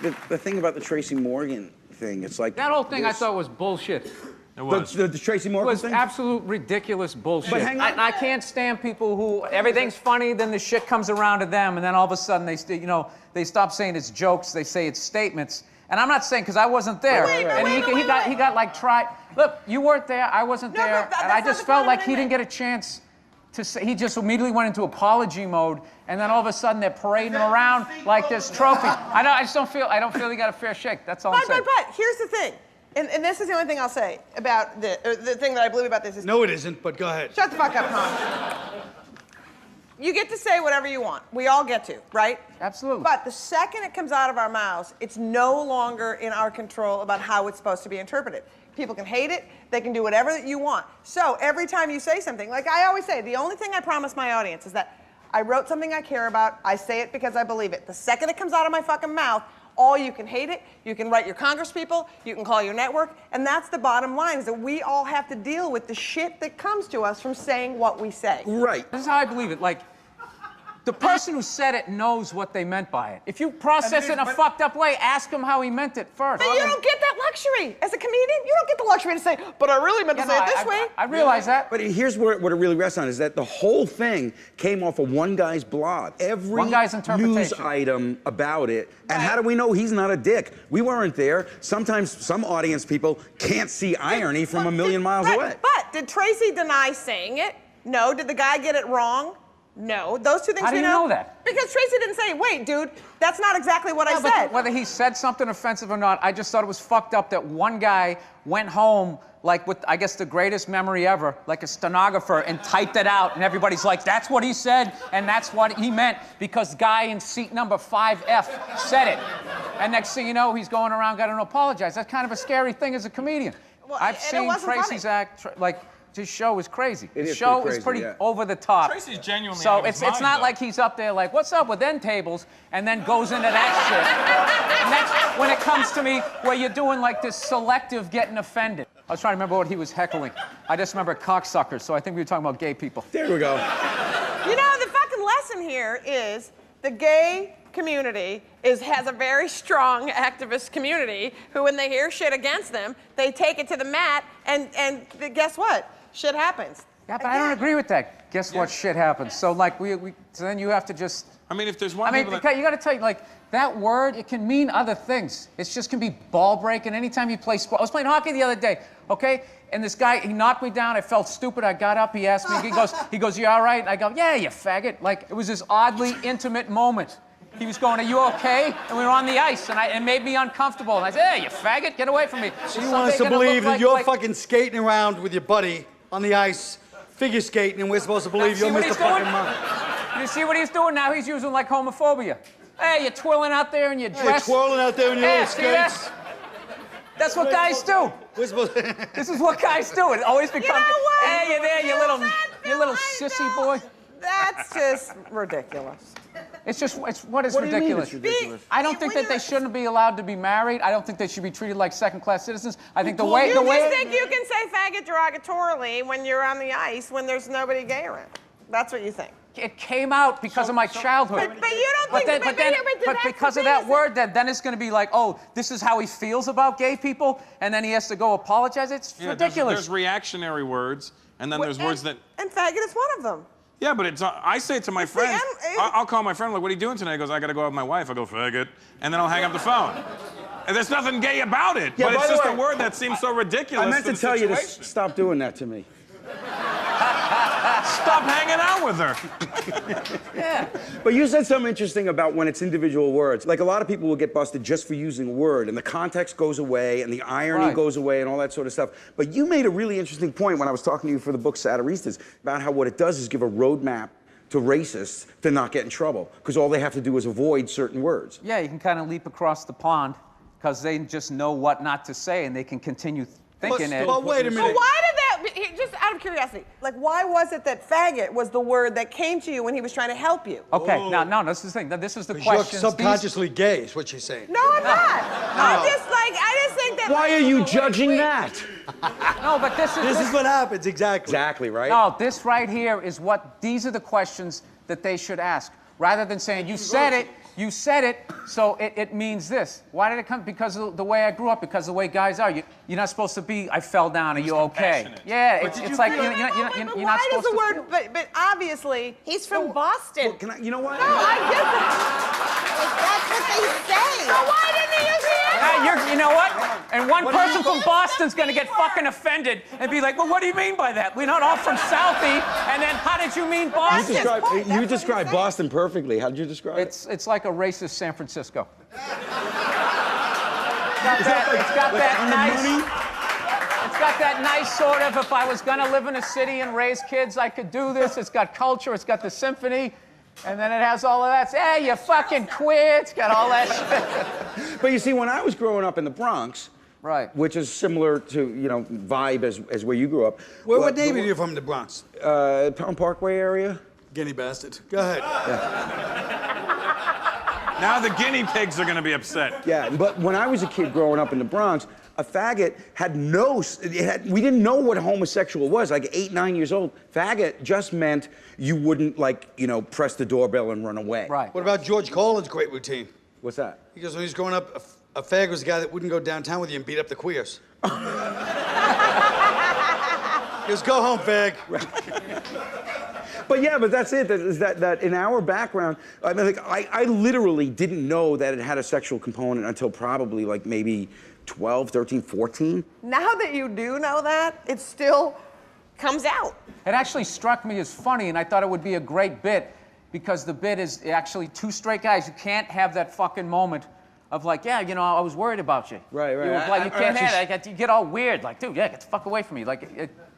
the thing about the Tracy Morgan thing, it's like... That whole thing I thought was bullshit. It was. The Tracy Morgan thing? It was absolute ridiculous bullshit. But hang on. I can't stand people who, everything's funny, then the shit comes around to them, and then all of a sudden they stop saying it's jokes, they say it's statements. And I'm not saying, because I wasn't there. He got like tried. Look, you weren't there, I wasn't there, and I just felt like he didn't get a chance to say, he just immediately went into apology mode, and then all of a sudden they're parading him around like this trophy. I don't feel he got a fair shake. That's all I'm saying. But here's the thing, and this is the only thing I'll say about the thing that I believe about this is... No, it isn't, but go ahead. Shut the fuck up, Tom. You get to say whatever you want. We all get to, right? Absolutely. But the second it comes out of our mouths, it's no longer in our control about how it's supposed to be interpreted. People can hate it, they can do whatever you want. So every time you say something, like I always say, the only thing I promise my audience is that I wrote something I care about, I say it because I believe it. The second it comes out of my fucking mouth, all you can hate it, you can write your congresspeople, you can call your network, and that's the bottom line, is that we all have to deal with the shit that comes to us from saying what we say. Right. This is how I believe it. Like, the person who said it knows what they meant by it. If you process it in a fucked up way, ask him how he meant it first. But you don't get that luxury. As a comedian, you don't get the luxury to say, but I really meant to say it this way. I realize that. But here's what it really rests on, is that the whole thing came off of one guy's blog. Every one guy's interpretation. News item about it. And how do we know he's not a dick? We weren't there. Sometimes some audience people can't see irony from a million miles away. But did Tracy deny saying it? No. Did the guy get it wrong? No. Those two things How do you know that? Because Tracy didn't say, wait, dude, that's not exactly what I said. Whether he said something offensive or not, I just thought it was fucked up that one guy went home like with, I guess, the greatest memory ever, like a stenographer, and typed it out, and everybody's like, that's what he said, and that's what he meant, because guy in seat number 5F said it. And next thing you know, he's going around got to apologize. That's kind of a scary thing as a comedian. Well, I've seen Tracy's act, his show is crazy. His show is pretty over the top. Tracy's genuinely So it's not like he's up there like, what's up with end tables, and then goes into that shit. And that's when it comes to me where you're doing like this selective getting offended. I was trying to remember what he was heckling. I just remember cocksuckers, so I think we were talking about gay people. There we go. You know, the fucking lesson here is the gay community has a very strong activist community who, when they hear shit against them, they take it to the mat, and guess what? Shit happens. Yeah, but I don't agree with that. Guess what? Shit happens. So like so then you have to just. I mean, if there's one. You got to tell you, like, that word, it can mean other things. It just can be ball breaking. Anytime you play sport. I was playing hockey the other day, okay? And this guy, he knocked me down. I felt stupid. I got up. He asked me. He goes, you all right? And I go, yeah, you faggot. Like, it was this oddly intimate moment. He was going, are you okay? And we were on the ice, and it made me uncomfortable. And I said, hey, you faggot, get away from me. So you want us to believe that you're fucking skating around with your buddy on the ice, figure skating, and we're supposed to believe you're Mr. Fucking Mom. You see what he's doing now? He's using like homophobia. Hey, you're twirling out there in your dress. You're twirling out there in your little skates. That's what guys do. This is what guys do. It always becomes. You know what? Hey, you're there, you little sissy boy. That's just ridiculous. What is ridiculous? I don't think that they shouldn't be allowed to be married. I don't think they should be treated like second-class citizens. I think the way. You just think you can say faggot derogatorily when you're on the ice when there's nobody gay around. That's what you think. It came out because of my childhood. But you don't think. But because of that word, then it's going to be like, oh, this is how he feels about gay people, and then he has to go apologize. It's ridiculous. There's reactionary words, and then there's words that. And faggot is one of them. Yeah, but I say it to my friends. I'll call my friend, like, what are you doing tonight? He goes, I gotta go out with my wife. I go, faggot. And then I'll hang up the phone. And there's nothing gay about it, but it's just a word that seems so ridiculous. I meant to tell you to stop doing that to me. Stop hanging out with her. Yeah. But you said something interesting about when it's individual words. Like, a lot of people will get busted just for using a word, and the context goes away, and the irony goes away, and all that sort of stuff. But you made a really interesting point when I was talking to you for the book Satiristas about how what it does is give a roadmap to racists to not get in trouble, because all they have to do is avoid certain words. Yeah, you can kind of leap across the pond because they just know what not to say, and they can continue thinking it. But wait a minute. But why did that, just out of curiosity, like, why was it that faggot was the word that came to you when he was trying to help you? Okay, now this is the thing. Now, this is the question. You're subconsciously gay, is what she's saying. No, I'm not. I just think that. Why are you judging that? No, but this is what happens, exactly. Exactly, right? No, this right here is these are the questions that they should ask. Rather than saying, you said it, you said it, so it means this. Why did it come? Because of the way I grew up, because of the way guys are. You're not supposed to be, I fell down, are you okay? Yeah, it's like, you're not supposed to. Why does the word, but obviously, he's from Boston. Well, can I, you know what? No, I get that. That's what they say. So why didn't he use the You know what? And one person from Boston's gonna get fucking offended and be like, well, what do you mean by that? We're not all from Southie. And then, how did you mean Boston? You described Boston perfectly. How did you describe it? It's like a racist San Francisco. It's got that nice sort of, if I was gonna live in a city and raise kids, I could do this. It's got culture, it's got the symphony, and then it has all of that. Hey, you fucking quit. It's got all that shit. But you see, when I was growing up in the Bronx, right, which is similar to, vibe as where you grew up. What neighborhood are you from, the Bronx? Pelham Parkway area. Guinea bastard. Go ahead. Yeah. Now the guinea pigs are gonna be upset. Yeah, but when I was a kid growing up in the Bronx, a faggot had we didn't know what homosexual was, like 8, 9 years old. Faggot just meant you wouldn't, press the doorbell and run away. Right. What about George Colin's great routine? What's that? Because when he was growing up, a fag was a guy that wouldn't go downtown with you and beat up the queers. He goes, go home, fag. But yeah, but that's it. That in our background, I mean, I literally didn't know that it had a sexual component until probably maybe 12, 13, 14. Now that you do know that, it still comes out. It actually struck me as funny, and I thought it would be a great bit, because the bit is actually two straight guys. You can't have that fucking moment of I was worried about you. Right. You can't have it. You get all weird, dude, get the fuck away from me.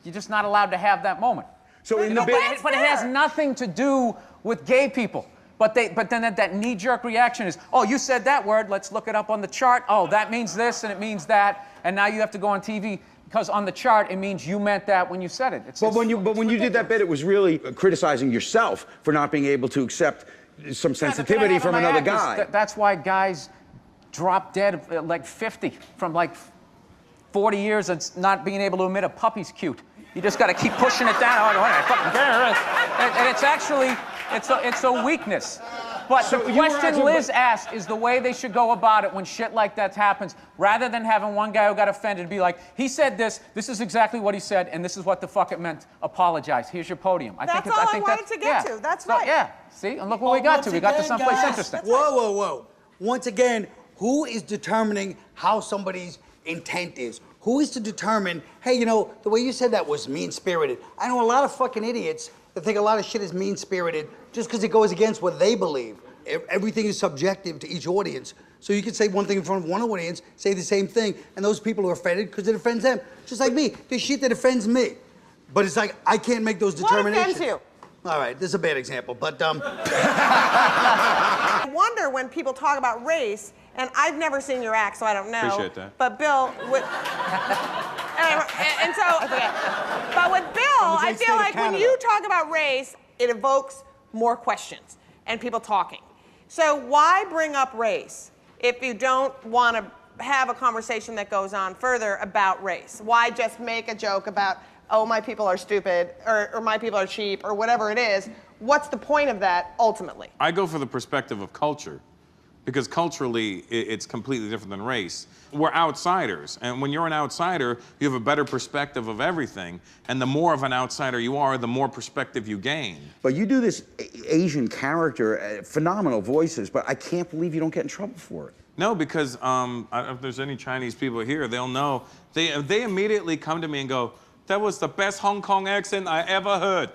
You're just not allowed to have that moment. So in the bit, but it has nothing to do with gay people. But then that knee-jerk reaction is, oh, you said that word, let's look it up on the chart. Oh, that means this and it means that, and now you have to go on TV because on the chart it means you meant that when you said it. But when you did that bit, it was really criticizing yourself for not being able to accept some sensitivity from another guy. That's why guys drop dead at 50 from 40 years and not being able to admit a puppy's cute. You just got to keep pushing it down. And it's actually, it's a weakness. But the question Liz asked is the way they should go about it when shit like that happens, rather than having one guy who got offended be like, he said this is exactly what he said, and this is what the fuck it meant. Apologize. Here's your podium. I wanted to get to. That's right. Yeah. See? And look what we got to. We got to someplace interesting. Whoa. Once again, who is determining how somebody's intent is? Who is to determine, hey, the way you said that was mean-spirited. I know a lot of fucking idiots that think a lot of shit is mean-spirited just because it goes against what they believe. Everything is subjective to each audience. So you could say one thing in front of one audience, say the same thing, and those people are offended because it offends them. Just like me. There's shit that offends me. But it's I can't make those determinations. What offends you? All right, this is a bad example, but I wonder when people talk about race, and I've never seen your act, so I don't know. Appreciate that. But Bill, but with Bill, I feel like when you talk about race, it evokes more questions and people talking. So why bring up race if you don't want to have a conversation that goes on further about race? Why just make a joke about, oh, my people are stupid, or my people are cheap, or whatever it is? What's the point of that ultimately? I go for the perspective of culture, because culturally, it's completely different than race. We're outsiders, and when you're an outsider, you have a better perspective of everything, and the more of an outsider you are, the more perspective you gain. But you do this Asian character, phenomenal voices, but I can't believe you don't get in trouble for it. No, because if there's any Chinese people here, they'll know. They immediately come to me and go, that was the best Hong Kong accent I ever heard.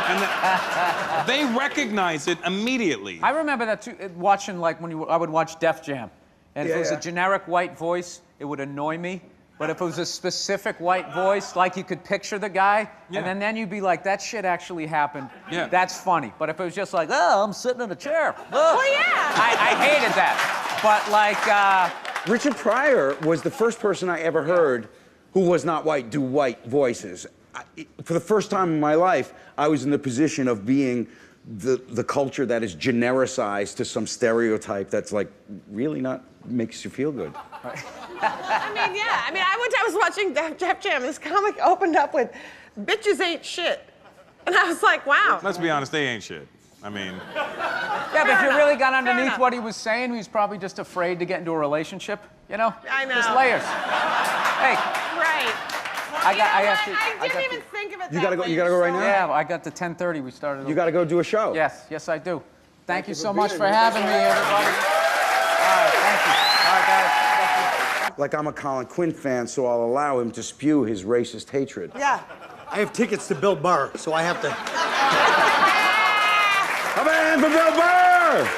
And they recognize it immediately. I remember that too, watching when I would watch Def Jam. And if it was a generic white voice, it would annoy me. But if it was a specific white voice, you could picture the guy, and then you'd be like, that shit actually happened. Yeah. That's funny. But if it was just oh, I'm sitting in a chair. Well, yeah. I hated that. But Richard Pryor was the first person I ever heard who was not white do white voices. For the first time in my life, I was in the position of being the culture that is genericized to some stereotype that's really not makes you feel good. I was watching Def Jam. This comic opened up with, "Bitches ain't shit," and I was like, wow. Let's be honest, they ain't shit. I mean, Yeah, but if you really got underneath what he was saying, he was probably just afraid to get into a relationship. You know? I know. Just layers. Hey, Right. I didn't even think of it You that gotta go. way. You gotta go right now. Yeah, I got to 10:30. We started. You gotta go do a show. Yes, yes, I do. Thank you you so for much being for here. having me, everybody. All right, thank you. All right, guys. Thank you. Like I'm a Colin Quinn fan, so I'll allow him to spew his racist hatred. Yeah. I have tickets to Bill Burr, so I have to. Come in for Bill Burr!